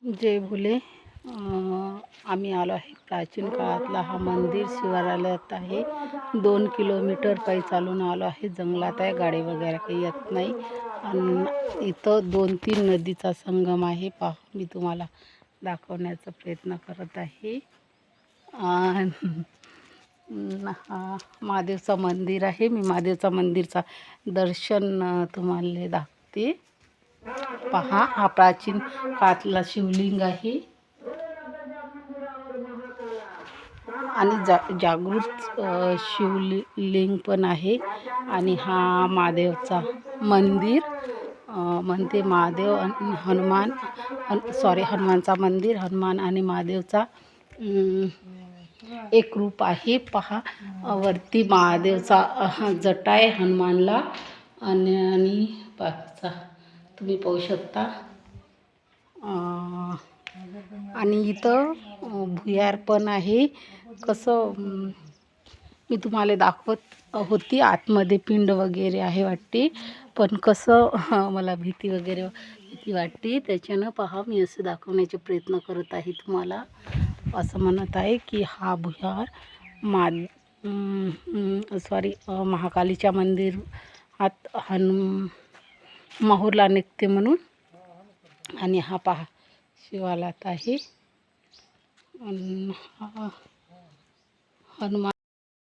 जय भोले. आम्ही आलो आहे. प्राचीन काळातला हा मंदिर शिवारात आहे. 2 किलोमीटर पायी चालून आलो आहे. जंगलात आहे, गाडी वगैरे काही येत नाही. आणि इथं 2-3 नदीचा संगम आहे. पहा, मी तुम्हाला दाखवण्याचा प्रयत्न करत आहे. हा महादेवचं मंदिर आहे. मी महादेवचा मंदिरचा दर्शन तुम्हाला दाखवते. पहा, हा प्राचीन काळातला शिवलिंग आहे आणि जागृत शिवलिंग पण आहे. आणि हा महादेवचा मंदिर म्हणते महादेव हनुमान हनुमानचा मंदिर. हनुमान आणि महादेवचा एक रूप आहे. पहा, वरती महादेवचा जटा आहे हनुमानला आणि बाकीचा तुम्ही पाहू शकता. आणि इथं भुयार पण आहे. कसं मी तुम्हाला दाखवत होती. आतमध्ये पिंड वगैरे आहे वाटते, पण कसं मला भीती वाटते. त्याच्यानं पहा, मी असं दाखवण्याचे प्रयत्न करत आहे तुम्हाला. असं म्हणत आहे की हा भुयार महाकालीच्या मंदिरात माहूरला निघते म्हणून. आणि हा पहा शिवालात आहे. हनुमान